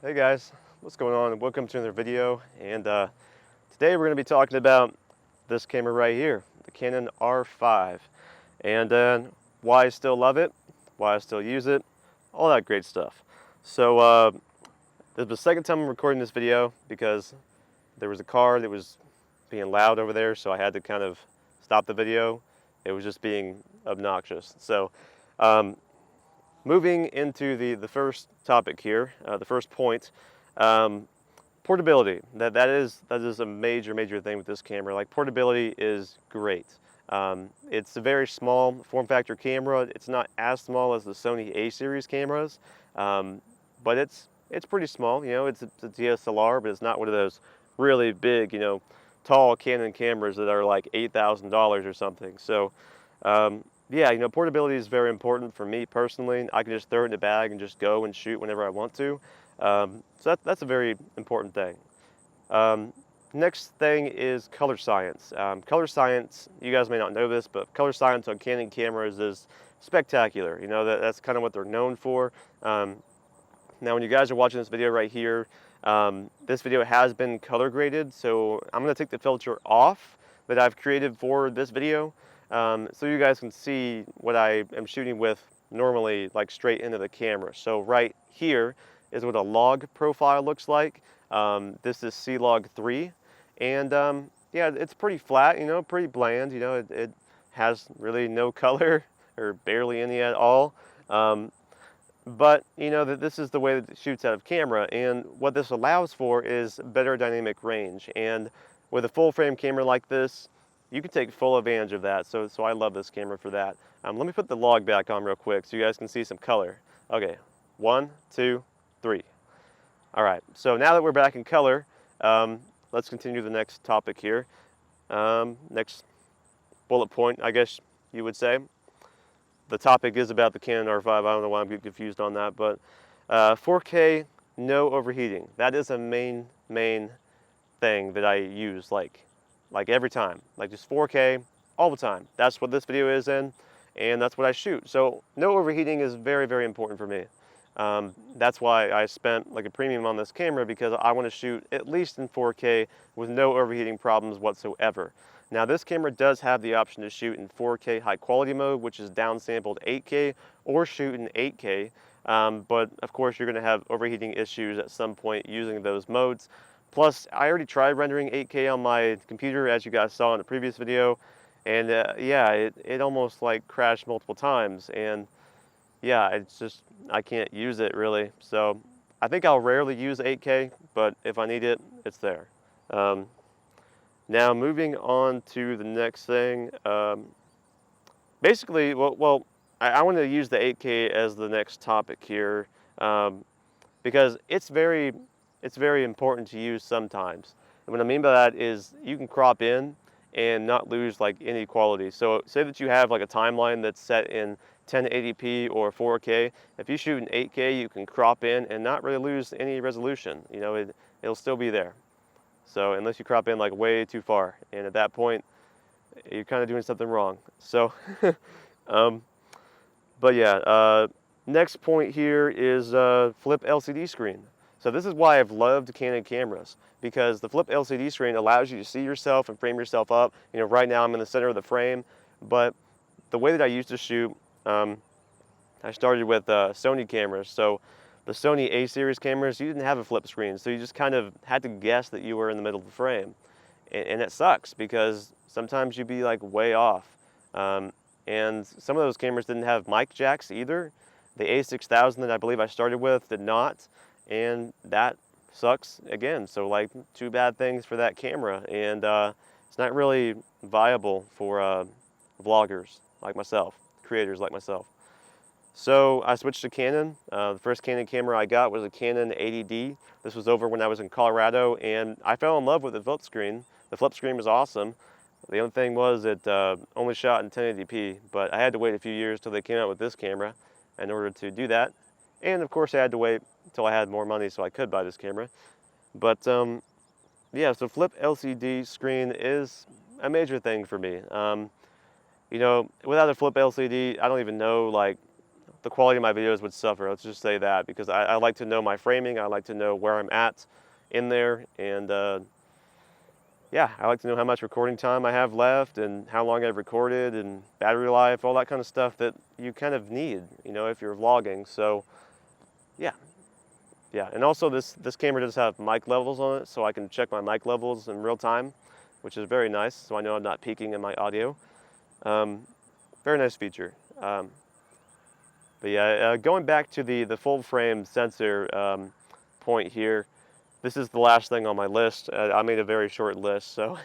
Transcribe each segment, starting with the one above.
Hey guys, what's going on? Welcome to another video. And today we're going to be talking about this camera right here, the Canon R5, and why I still love it, why I still use it, all that great stuff. So this is the second time I'm recording this video because there was a car that was being loud over there, so I had to kind of stop the video. It was just being obnoxious. So moving into the first topic here, the first point, portability. That is a major thing with this camera. Like, portability is great. It's a very small form factor camera. It's not as small as the Sony A series cameras, but it's pretty small. You know, it's a DSLR, but it's not one of those really big, tall Canon cameras that are like $8,000 or something. So yeah, portability is very important for me personally. I can just throw it in a bag and just go and shoot whenever I want to. So that's a very important thing. Next thing is color science. Color science, you guys may not know this, but color science on Canon cameras is spectacular. That's kind of what they're known for. Now, when you guys are watching this video right here, this video has been color graded, so I'm going to take the filter off that I've created for this video, so you guys can see what I am shooting with normally, like straight into the camera. So right here is what a log profile looks like. This is C-Log 3, and yeah, it's pretty flat, pretty bland. It has really no color or barely any at all. But that this is the way that it shoots out of camera, and what this allows for is better dynamic range. And with a full frame camera like this, you can take full advantage of that. So I love this camera for that. Let me put the log back on real quick so you guys can see some color. Okay, 1, 2, 3. All right, so now that we're back in color, let's continue the next topic here. Next bullet point, I guess you would say. The topic is about the Canon R5. I don't know why I'm getting confused on that, but 4K, no overheating. That is a main thing that I use like every time. Like, just 4K all the time. That's what this video is in, and that's what I shoot. So no overheating is very important for me. That's why I spent like a premium on this camera, because I want to shoot at least in 4K with no overheating problems whatsoever. Now, this camera does have the option to shoot in 4K high quality mode, which is downsampled 8K, or shoot in 8K. But of course, you're going to have overheating issues at some point using those modes. Plus, I already tried rendering 8K on my computer, as you guys saw in the previous video, and yeah, it almost like crashed multiple times, and yeah, it's just, I can't use it really. So I think I'll rarely use 8K, but if I need it, it's there. Now, moving on to the next thing. Basically, well, I want to use the 8K as the next topic here, because it's very important to use sometimes. And what I mean by that is you can crop in and not lose like any quality. So say that you have like a timeline that's set in 1080p or 4K. If you shoot in 8K, you can crop in and not really lose any resolution. It'll still be there. So unless you crop in like way too far, and at that point, you're kind of doing something wrong. So, but yeah, next point here is flip LCD screen. So this is why I've loved Canon cameras, because the flip LCD screen allows you to see yourself and frame yourself up. Right now I'm in the center of the frame, but the way that I used to shoot, I started with Sony cameras. So the Sony A series cameras, you didn't have a flip screen, so you just kind of had to guess that you were in the middle of the frame, and it sucks because sometimes you'd be like way off. And some of those cameras didn't have mic jacks either. The A6000 that I believe I started with did not, and that sucks again. So like, two bad things for that camera, and it's not really viable for vloggers like myself, creators like myself. So I switched to Canon. The first Canon camera I got was a Canon 80D. This was over when I was in Colorado, and I fell in love with the flip screen. The flip screen was awesome. The only thing was it only shot in 1080p, but I had to wait a few years till they came out with this camera in order to do that. And of course I had to wait until I had more money so I could buy this camera. But yeah, so flip LCD screen is a major thing for me. Without a flip LCD, I don't even know like the quality of my videos would suffer. Let's just say that, because I like to know my framing. I like to know where I'm at in there, and yeah, I like to know how much recording time I have left and how long I've recorded and battery life, all that kind of stuff that you kind of need, you know, if you're vlogging. So yeah, yeah. And also this camera does have mic levels on it, so I can check my mic levels in real time, which is very nice. So I know I'm not peaking in my audio. Very nice feature. But yeah, going back to the full frame sensor point here, this is the last thing on my list. I made a very short list, so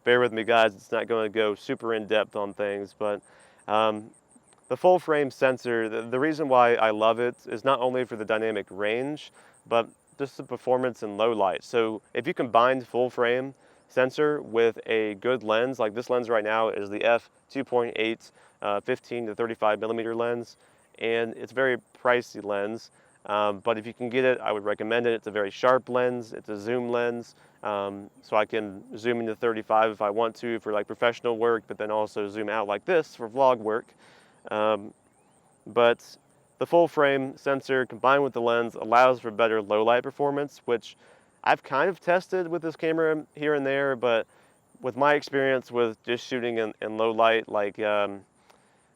bear with me, guys. It's not going to go super in depth on things, but the full frame sensor, the reason why I love it is not only for the dynamic range, but just the performance in low light. So if you combine full frame sensor with a good lens, like this lens right now is the f2.8 15 to 35 millimeter lens, and it's a very pricey lens. But if you can get it, I would recommend it. It's a very sharp lens. It's a zoom lens, so I can zoom into 35 if I want to for like professional work, but then also zoom out like this for vlog work. But the full frame sensor combined with the lens allows for better low light performance, which I've kind of tested with this camera here and there, but with my experience with just shooting in low light, like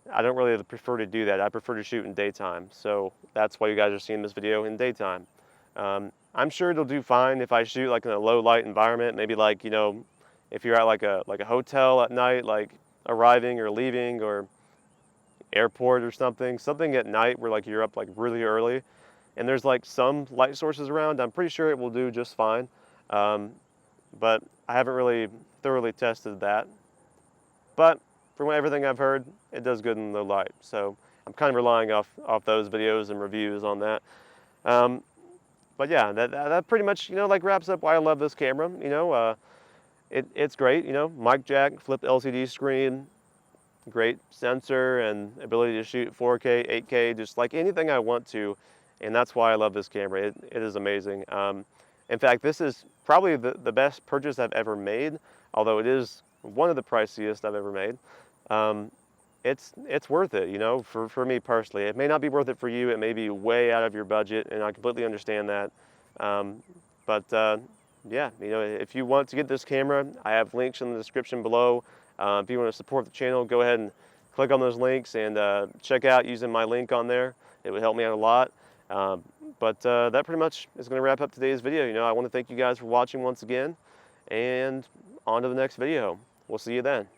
I don't really prefer to do that. I prefer to shoot in daytime. So that's why you guys are seeing this video in daytime. I'm sure it'll do fine if I shoot like in a low light environment, maybe like, you know, if you're at like a hotel at night, like arriving or leaving, or airport or something at night where like you're up like really early and there's like some light sources around. I'm pretty sure it will do just fine. But I haven't really thoroughly tested that. But from everything I've heard, it does good in low light. So I'm kind of relying off those videos and reviews on that. But yeah, that pretty much, you know, like wraps up why I love this camera. You know, it's great, you know, mic jack, flip LCD screen, great sensor and ability to shoot 4K, 8K, just like anything I want to. And that's why I love this camera. It is amazing. In fact, this is probably the best purchase I've ever made, although it is one of the priciest I've ever made. It's worth it, you know, for me personally. It may not be worth it for you. It may be way out of your budget, and I completely understand that. Yeah, you know, if you want to get this camera, I have links in the description below. If you want to support the channel, go ahead and click on those links and check out using my link on there. It would help me out a lot. That pretty much is going to wrap up today's video. You know, I want to thank you guys for watching once again, and on to the next video. We'll see you then.